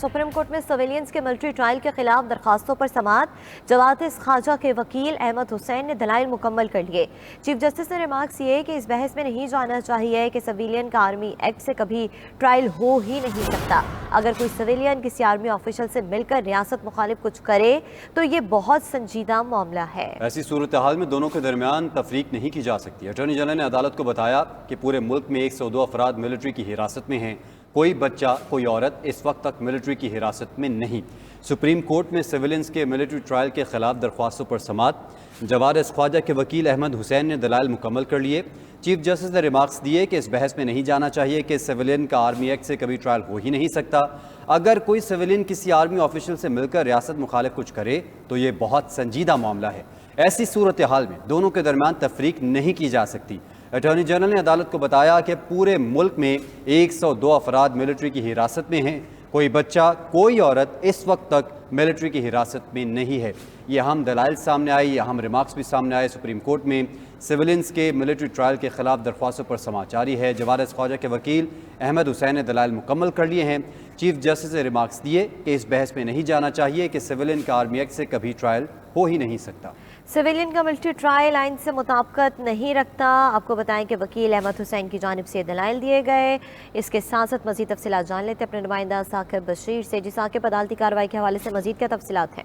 Supreme court میں civilians کے military trial کے خلاف درخواستوں پر سماعت۔ جواد خواجہ کے وکیل احمد حسین نے دلائل مکمل کر لیے۔ چیف جسٹس نے ریمارکس کیے کہ اس بحث میں نہیں جانا چاہیے کہ سویلین کا آرمی ایکٹ سے کبھی ٹرائل ہو ہی نہیں سکتا۔ اگر کوئی سویلین کسی آرمی آفیشل سے مل کر ریاست مخالف کچھ کرے تو یہ بہت سنجیدہ معاملہ ہے۔ ایسی صورتحال میں دونوں کے درمیان تفریق نہیں کی جا سکتی۔ اٹارنی جنرل نے عدالت کو بتایا کہ پورے ملک میں 102 افراد ملٹری کی حراست میں ہیں، کوئی بچہ کوئی عورت اس وقت تک ملٹری کی حراست میں نہیں۔ سپریم کورٹ میں سویلینس کے ملٹری ٹرائل کے خلاف درخواستوں پر سماعت۔ جواد خواجہ کے وکیل احمد حسین نے دلائل مکمل کر لیے۔ چیف جسٹس نے ریمارکس دیے کہ اس بحث میں نہیں جانا چاہیے کہ سویلین کا آرمی ایکٹ سے کبھی ٹرائل ہو ہی نہیں سکتا۔ اگر کوئی سویلین کسی آرمی آفیشل سے مل کر ریاست مخالف کچھ کرے تو یہ بہت سنجیدہ معاملہ ہے۔ ایسی صورتحال میں دونوں کے درمیان تفریق نہیں کی جا سکتی۔ اٹارنی جنرل نے عدالت کو بتایا کہ پورے ملک میں 102 افراد ملٹری کی حراست میں ہیں، کوئی بچہ کوئی عورت اس وقت تک ملٹری کی حراست میں نہیں ہے۔ یہ اہم دلائل سامنے آئی، اہم ریمارکس بھی سامنے آئے۔ سپریم کورٹ میں سویلینس کے ملٹری ٹرائل کے خلاف درخواستوں پر سماعت جاری ہے۔ جواد خواجہ کے وکیل احمد حسین نے دلائل مکمل کر لیے ہیں۔ چیف جسٹس نے ریمارکس دیے کہ اس بحث میں نہیں جانا چاہیے کہ سویلین کا آرمی ایکٹ سے کبھی ٹرائل ہو ہی نہیں سکتا۔ سویلین کا ملٹری ٹرائل آئین سے مطابقت نہیں رکھتا۔ آپ کو بتائیں کہ وکیل احمد حسین کی جانب سے دلائل دیے گئے۔ اس کے ساتھ ساتھ مزید تفصیلات جان لیتے ہیں اپنے نمائندہ ثاقب بشیر سے۔ جی ثاقب، عدالتی کارروائی کے حوالے سے مزید کیا تفصیلات ہیں؟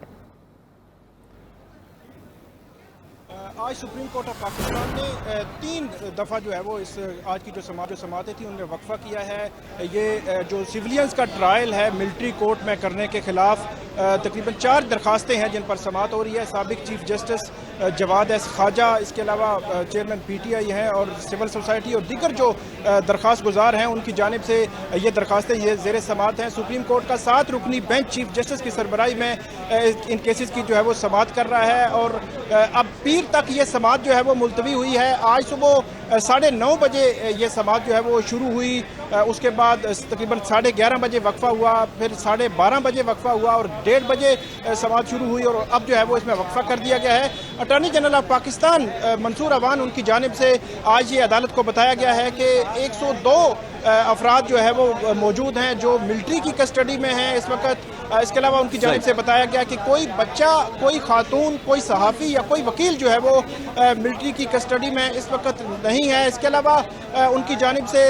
آج سپریم کورٹ آف پاکستان نے 3 دفعہ جو ہے وہ اس آج کی جو سماعتیں تھیں ان میں وقفہ کیا ہے۔ یہ جو سویلینز کا ٹرائل ہے ملٹری کورٹ میں کرنے کے خلاف تقریباً 4 درخواستیں ہیں جن پر سماعت ہو رہی ہے۔ سابق چیف جسٹس جواد خواجہ، اس کے علاوہ چیئرمین پی ٹی آئی ہیں اور سول سوسائٹی اور دیگر جو درخواست گزار ہیں ان کی جانب سے یہ درخواستیں یہ زیر سماعت ہیں۔ سپریم کورٹ کا 7 رکنی بینچ چیف جسٹس کی سربراہی میں ان کیسز کی جو ہے وہ سماعت کر رہا ہے اور اب پیر تک یہ سماعت جو ہے وہ ملتوی ہوئی ہے۔ آج صبح 9:30 بجے یہ سماعت جو ہے وہ شروع ہوئی، اس کے بعد تقریباً 11:30 بجے وقفہ ہوا، پھر 12:30 بجے وقفہ ہوا اور 1:30 بجے سماعت شروع ہوئی اور اب جو ہے وہ اس میں وقفہ کر دیا گیا ہے۔ اٹارنی جنرل آف پاکستان منصور اوان ان کی جانب سے آج یہ عدالت کو بتایا گیا ہے کہ 102 افراد جو ہے وہ موجود ہیں جو ملٹری کی کسٹڈی میں ہیں اس وقت۔ اس کے علاوہ ان کی جانب سے بتایا گیا کہ کوئی بچہ، کوئی خاتون، کوئی صحافی یا کوئی وکیل جو ہے وہ ملٹری کی کسٹڈی میں اس وقت نہیں ہے۔ اس کے علاوہ ان کی جانب سے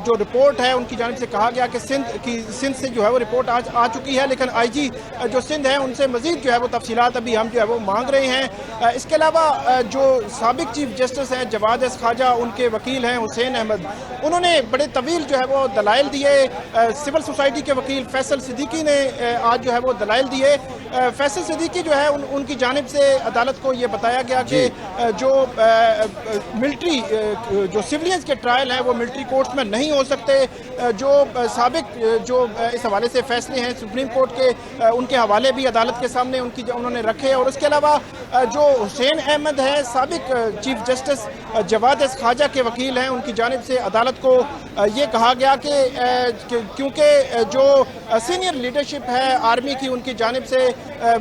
جو رپورٹ ہے ان کی جانب سے کہا گیا کہ سندھ سے جو ہے وہ رپورٹ آج آ چکی ہے، لیکن آئی جی جو سندھ ہے ان سے مزید جو ہے وہ تفصیلات ابھی ہم جو ہے وہ مانگ رہے ہیں۔ اس کے علاوہ جو سابق چیف جسٹس ہیں جواد خواجہ، ان کے وکیل ہیں حسین احمد، انہوں نے بڑے طویل جو ہے وہ دلائل دیے۔ سول سوسائٹی کے وکیل فیصل صدیقی نے آج جو ہے وہ دلائل دیے۔ فیصل صدیقی جو ہے ان کی جانب سے عدالت کو یہ بتایا گیا کہ جو ملٹری جو سویلینز کے ٹرائل ہیں وہ ملٹری کورٹس میں نہیں ہو سکتے۔ جو سابق جو اس حوالے سے فیصلے ہیں سپریم کورٹ کے، ان کے حوالے بھی عدالت کے سامنے انہوں نے رکھے۔ اور اس کے علاوہ جو حسین احمد ہے سابق چیف جسٹس جواد خواجہ کے وکیل ہیں، ان کی جانب سے عدالت کو یہ کہا گیا کہ کیونکہ جو سینئر لیڈرشپ ہے آرمی کی، ان کی جانب سے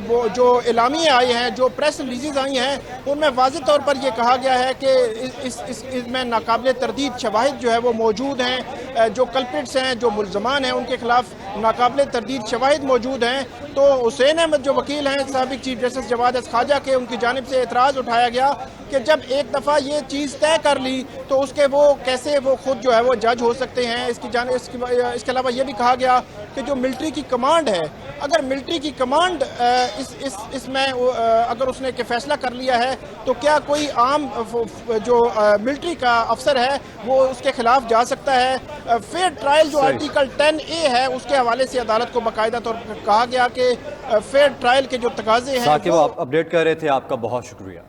وہ جو اعلامیے آئے ہیں، جو پریس ریلیزز آئی ہیں، ان میں واضح طور پر یہ کہا گیا ہے کہ اس میں ناقابل تردید شواہد جو ہے وہ موجود ہیں، جو کلپٹس ہیں، جو ملزمان ہیں، ان کے خلاف ناقابل تردید شواہد موجود ہیں۔ تو حسین احمد جو وکیل ہیں سابق چیف جسٹس جواد خواجہ کے، ان کی جانب سے اعتراض اٹھایا گیا کہ جب ایک دفعہ یہ چیز طے کر لی تو اس کے وہ کیسے وہ خود جو ہے وہ جج ہو سکتے ہیں۔ اس کے علاوہ یہ بھی کہا گیا کہ جو ملٹری کی کمانڈ ہے، اگر ملٹری کی کمانڈ اس میں اگر اس نے کہ فیصلہ کر لیا ہے تو کیا کوئی عام جو ملٹری کا افسر ہے وہ اس کے خلاف جا سکتا ہے۔ فیئر ٹرائل جو آرٹیکل 10A ہے اس کے حوالے سے عدالت کو باقاعدہ طور پر کہا گیا کہ فیئر ٹرائل کے جو تقاضے ہیں وہ اپڈیٹ کر رہے تھے۔ آپ کا بہت شکریہ۔